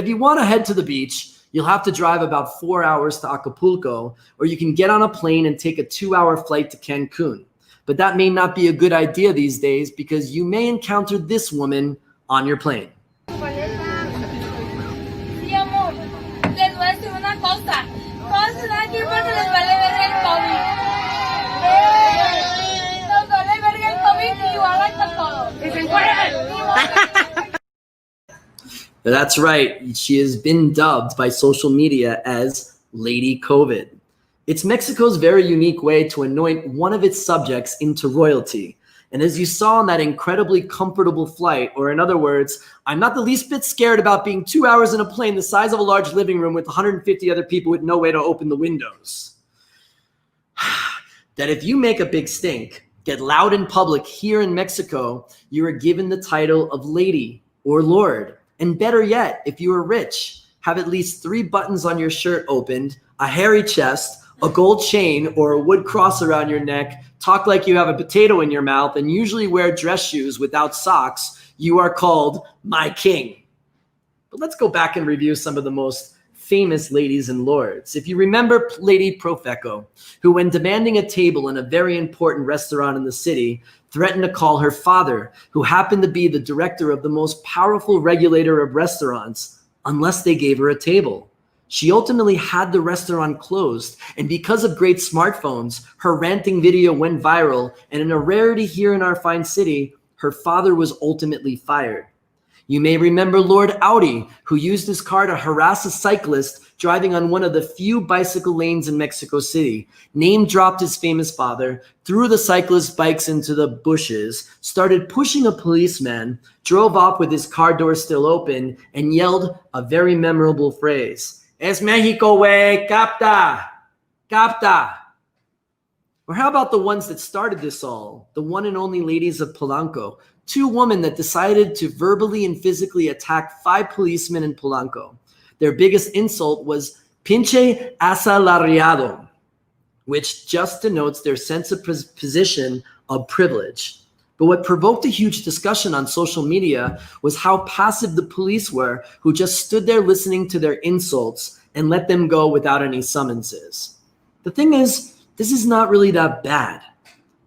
If you want to head to the beach, you'll have to drive about 4 hours to Acapulco, or you can get on a plane and take a 2-hour flight to Cancun. But that may not be a good idea these days because you may encounter this woman on your plane. Sí, amor, les voy a decir una cosa. Todos están aquí porque les vale verga el COVID. Nos vale verga el COVID y igual hasta todo. ¡Y se encuentran! That's right. She has been dubbed by social media as Lady COVID. It's Mexico's very unique way to anoint one of its subjects into royalty. And as you saw on that incredibly comfortable flight, or in other words, I'm not the least bit scared about being 2 hours in a plane the size of a large living room with 150 other people with no way to open the windows. That if you make a big stink, get loud in public here in Mexico, you are given the title of Lady or Lord. And better yet, if you are rich, have at least 3 buttons on your shirt opened, a hairy chest, a gold chain, or a wood cross around your neck, talk like you have a potato in your mouth, and usually wear dress shoes without socks, you are called my king. But let's go back and review some of the most famous ladies and lords. If you remember Lady Profeco, who when demanding a table in a very important restaurant in the city, threatened to call her father, who happened to be the director of the most powerful regulator of restaurants, unless they gave her a table. She ultimately had the restaurant closed, and because of great smartphones, her ranting video went viral, and in a rarity here in our fine city, her father was ultimately fired. You may remember Lord Audi, who used his car to harass a cyclist driving on one of the few bicycle lanes in Mexico City, name-dropped his famous father, threw the cyclist's bikes into the bushes, started pushing a policeman, drove off with his car door still open, and yelled a very memorable phrase, "Es Mexico, wey, capta, capta." Or how about the ones that started this all, the one and only ladies of Polanco, 2 women that decided to verbally and physically attack 5 policemen in Polanco. Their biggest insult was pinche asalariado, which just denotes their sense of position of privilege. But what provoked a huge discussion on social media was how passive the police were, who just stood there listening to their insults and let them go without any summonses. The thing is, this is not really that bad.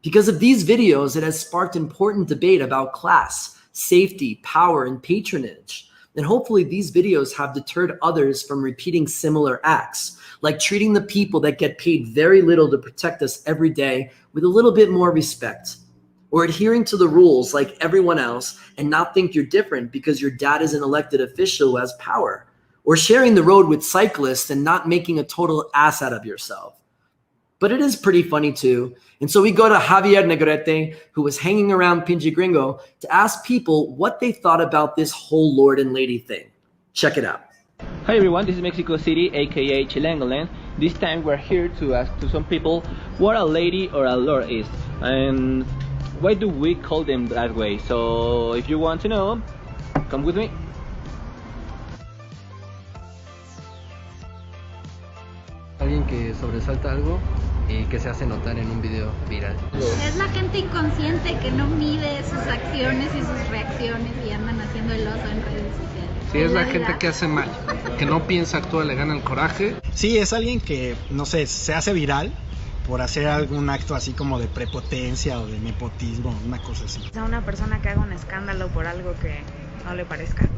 Because of these videos, it has sparked important debate about class, safety, power, and patronage. And hopefully these videos have deterred others from repeating similar acts, like treating the people that get paid very little to protect us every day with a little bit more respect, or adhering to the rules like everyone else and not think you're different because your dad is an elected official who has power, or sharing the road with cyclists and not making a total ass out of yourself. But it is pretty funny too. And so we go to Javier Negrete, who was hanging around Pinche Gringo, to ask people what they thought about this whole Lord and Lady thing. Check it out. Hi everyone, this is Mexico City, aka Chilangoland. This time we're here to ask to some people what a lady or a lord is, and why do we call them that way. So if you want to know, come with me. Alguien que sobresalta algo y que se hace notar en un video viral. Es la gente inconsciente que no mide sus acciones y sus reacciones y andan haciendo el oso en redes sociales. Sí, es la gente que hace mal, que no piensa, actúa, le gana el coraje. Sí, es alguien que, no sé, se hace viral por hacer algún acto así como de prepotencia o de nepotismo, una cosa así. A una persona que haga un escándalo por algo que no le parezca.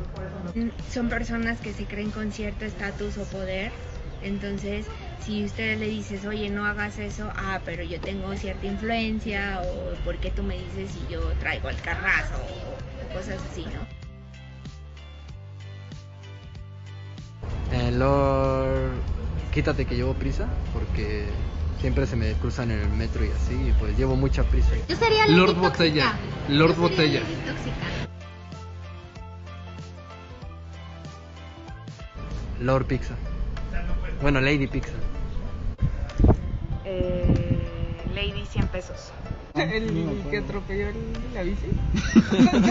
Son personas que se creen con cierto estatus o poder, entonces si usted le dices, oye, no hagas eso, pero yo tengo cierta influencia, o ¿por qué tú me dices si yo traigo el carrazo? O cosas así, ¿no? Lord, quítate que llevo prisa, porque siempre se me cruzan en el metro y así, y pues llevo mucha prisa. Yo sería Lord Botella, Lord Botella. Lord Pizza. Bueno, Lady Pizza. Lady 100 pesos. El que atropelló la bici.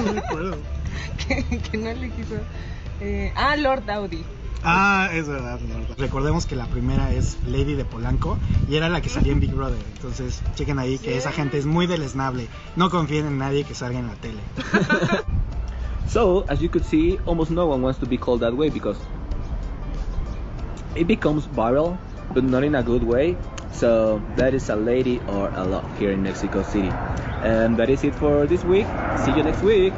No me acuerdo. que no le quiso. Lord Audi. Es verdad, Lord. Recordemos que la primera es Lady de Polanco y era la que salía en Big Brother. Entonces, chequen ahí que esa gente es muy deleznable. No confíen en nadie que salga en la tele. So, as you could see, almost no one wants to be called that way because it becomes viral, but not in a good way. So that is a lady or a lot here in Mexico City. And that is it for this week. See you next week.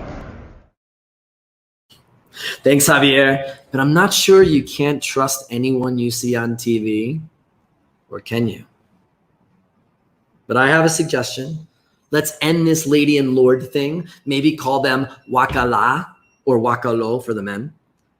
Thanks, Javier. But I'm not sure you can't trust anyone you see on TV, or can you? But I have a suggestion. Let's end this lady and lord thing. Maybe call them wakala or wakalo for the men.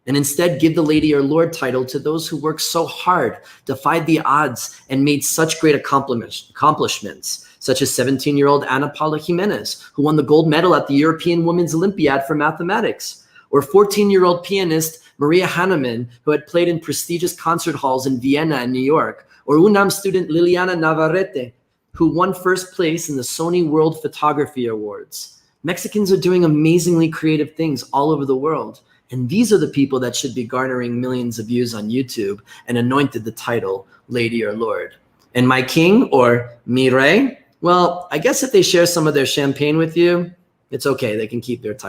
And instead give the lady or lord title to those who worked so hard, defied the odds, and made such great accomplishments, such as 17-year-old Ana Paula Jimenez, who won the gold medal at the European Women's Olympiad for mathematics, or 14-year-old pianist Maria Hannemann, who had played in prestigious concert halls in Vienna and New York, or UNAM student Liliana Navarrete, who won first place in the Sony World Photography Awards. Mexicans are doing amazingly creative things all over the world. And these are the people that should be garnering millions of views on YouTube and anointed the title Lady or Lord. And my king or mi rey, well, I guess if they share some of their champagne with you, it's okay. They can keep their title.